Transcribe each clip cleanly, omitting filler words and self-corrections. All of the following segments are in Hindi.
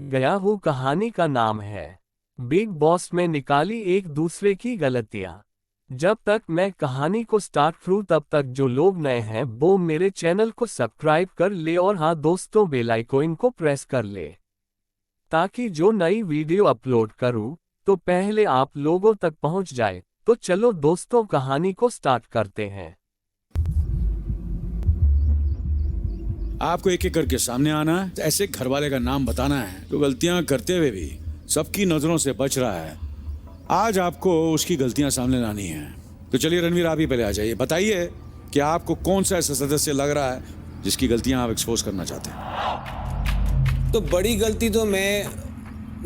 गया हूँ कहानी का नाम है बिग बॉस में निकाली एक दूसरे की गलतियाँ। जब तक मैं कहानी को स्टार्ट करूँ तब तक जो लोग नए हैं वो मेरे चैनल को सब्सक्राइब कर ले और हाँ दोस्तों बेल आइकन को प्रेस कर ले ताकि जो नई वीडियो अपलोड करूँ तो पहले आप लोगों तक पहुँच जाए। तो चलो दोस्तों कहानी को स्टार्ट करते हैं। आपको एक एक करके सामने आना है, ऐसे घर वाले का नाम बताना है तो गलतियां करते हुए भी सबकी नजरों से बच रहा है। आज आपको उसकी गलतियां सामने लानी है। तो चलिए रणवीर, आप ही पहले आ जाइए, बताइए कि आपको कौन सा ऐसा सदस्य लग रहा है जिसकी गलतियां आप एक्सपोज करना चाहते हैं। तो बड़ी गलती तो मैं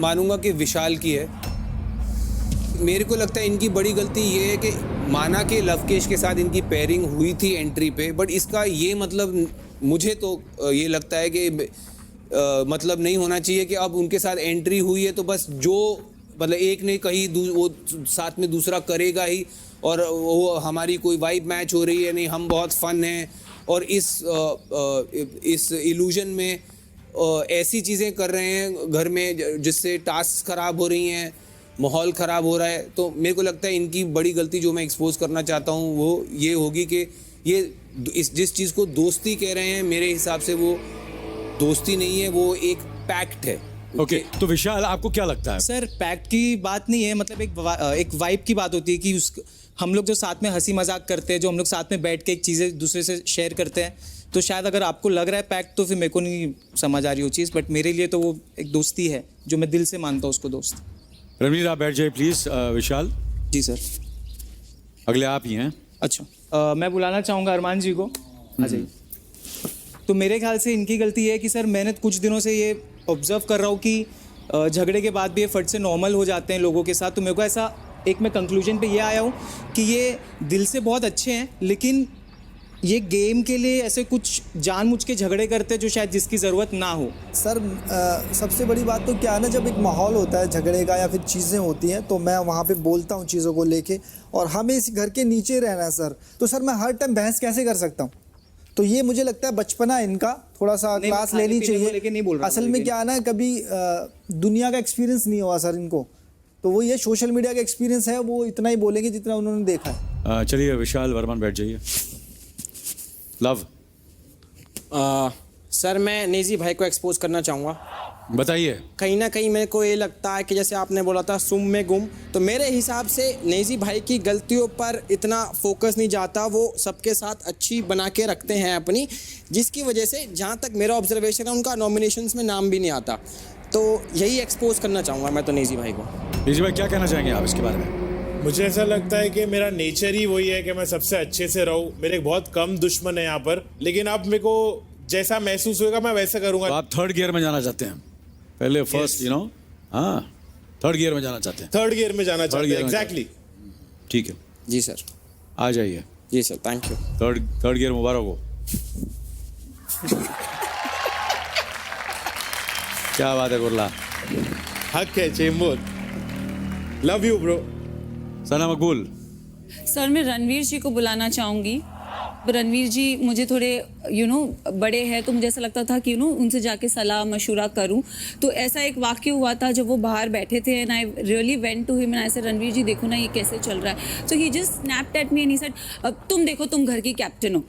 मानूंगा कि विशाल की है। मेरे को लगता है इनकी बड़ी गलती ये है कि माना कि लवकेश के साथ इनकी पेयरिंग हुई थी एंट्री पे, बट इसका ये मतलब मुझे तो ये लगता है कि मतलब नहीं होना चाहिए कि अब उनके साथ एंट्री हुई है तो बस जो मतलब एक ने कही वो साथ में दूसरा करेगा ही, और वो हमारी कोई वाइब मैच हो रही है नहीं, हम बहुत फन हैं, और इस इल्यूजन में ऐसी चीज़ें कर रहे हैं घर में जिससे टास्क ख़राब हो रही हैं, माहौल ख़राब हो रहा है। तो मेरे को लगता है इनकी बड़ी गलती जो मैं एक्सपोज करना चाहता हूँ वो ये होगी कि ये जिस चीज़ को दोस्ती कह रहे हैं, मेरे हिसाब से वो दोस्ती नहीं है, वो एक पैक्ट है। ओके, तो विशाल आपको क्या लगता है? सर पैक्ट की बात नहीं है, मतलब एक वाइब की बात होती है कि हम लोग जो साथ में हंसी मजाक करते हैं, जो हम लोग साथ में बैठ के एक चीज़ें दूसरे से शेयर करते हैं, तो शायद अगर आपको लग रहा है पैक्ट तो फिर मेरे को नहीं समझ आ रही वो चीज़, बट मेरे लिए तो वो एक दोस्ती है जो मैं दिल से मानता हूँ उसको दोस्त। रणवीर आप बैठ जाइए प्लीज। Vishal ji sir. अगले आप ही हैं। अच्छा, मैं बुलाना चाहूँगा अरमान जी को, आ जाइए। तो मेरे ख्याल से इनकी गलती है कि सर मैंने कुछ दिनों से ये ऑब्जर्व कर रहा हूँ कि झगड़े के बाद भी ये फट से नॉर्मल हो जाते हैं लोगों के साथ। तो मेरे को ऐसा एक मैं कंक्लूजन पे ये आया हूँ कि ये दिल से बहुत अच्छे हैं, लेकिन ये गेम के लिए ऐसे कुछ जानबूझ के झगड़े करते हैं जो शायद जिसकी ज़रूरत ना हो। सर सबसे बड़ी बात तो क्या है ना, जब एक माहौल होता है झगड़े का या फिर चीज़ें होती हैं तो मैं वहाँ पे बोलता हूँ चीज़ों को लेके, और हमें इस घर के नीचे रहना है सर। तो सर मैं हर टाइम बहस कैसे कर सकता हूँ? तो ये मुझे लगता है बचपना इनका थोड़ा सा क्लास लेनी चाहिए। असल में क्या है ना, कभी दुनिया का एक्सपीरियंस नहीं हुआ सर इनको, तो वो ये सोशल मीडिया का एक्सपीरियंस है, वो इतना ही बोलेंगे जितना उन्होंने देखा है। चलिए विशाल वर्मन बैठ जाइए। लव सर मैं नेजी भाई को एक्सपोज करना चाहूँगा। बताइए। कहीं ना कहीं मेरे को ये लगता है कि जैसे आपने बोला था सुम में गुम, तो मेरे हिसाब से नेजी भाई की गलतियों पर इतना फोकस नहीं जाता, वो सबके साथ अच्छी बना के रखते हैं अपनी, जिसकी वजह से जहाँ तक मेरा ऑब्जर्वेशन है उनका नॉमिनेशंस में नाम भी नहीं आता। तो यही एक्सपोज करना चाहूँगा मैं तो नेजी भाई को। नेजी भाई क्या कहना चाहेंगे आप इसके बारे में? मुझे ऐसा लगता है कि मेरा नेचर ही वही है कि मैं सबसे अच्छे से रहूं। मेरे बहुत कम दुश्मन है यहाँ पर, लेकिन अब मेरे को जैसा महसूस होगा मैं वैसा करूंगा। तो आप थर्ड गियर में जाना चाहते हैं? पहले फर्स्ट हाँ थर्ड गियर में जाना चाहते हैं? थर्ड गियर में जाना चाहते हैं, एग्जैक्टली। ठीक है जी सर। आ जाइए। जी sir, thank you. Third gear मुबारक हो। क्या बात है गुरला, हक है Chembur. Love you bro. Sana Maqbool. Sir मैं रणवीर जी को बुलाना चाहूँगी। रणवीर जी मुझे थोड़े बड़े हैं, तो मुझे ऐसा लगता था कि उनसे जाके सलाह मशूरा करूं। तो ऐसा एक वाक्य हुआ था जब वो बाहर बैठे थे, and I really went to him and I said Ranveer ji देखो ना ये कैसे चल रहा है। So he just snapped at me and he said तुम देखो तुम घर की कैप्टन हो।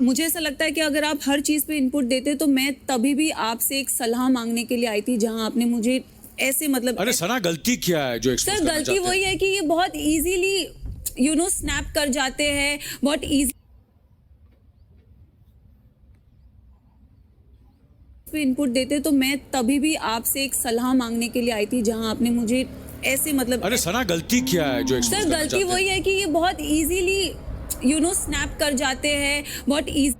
मुझे ऐसा लगता है कि अगर आप हर चीज़ पे इनपुट देते तो मैं तभी भी आपसे एक सलाह मांगने के लिए आई थी, जहाँ आपने मुझे ऐसे मतलब। अरे सना गलती क्या है जो सर गलती वही है कि ये बहुत इजीली स्नैप कर जाते हैं, बहुत इजी इनपुट देते, तो मैं तभी भी आपसे एक सलाह मांगने के लिए आई थी, जहां आपने मुझे ऐसे मतलब। अरे सना गलती क्या है जो सर गलती वही है कि ये बहुत इजीली स्नैप कर जाते हैं, बहुत इजी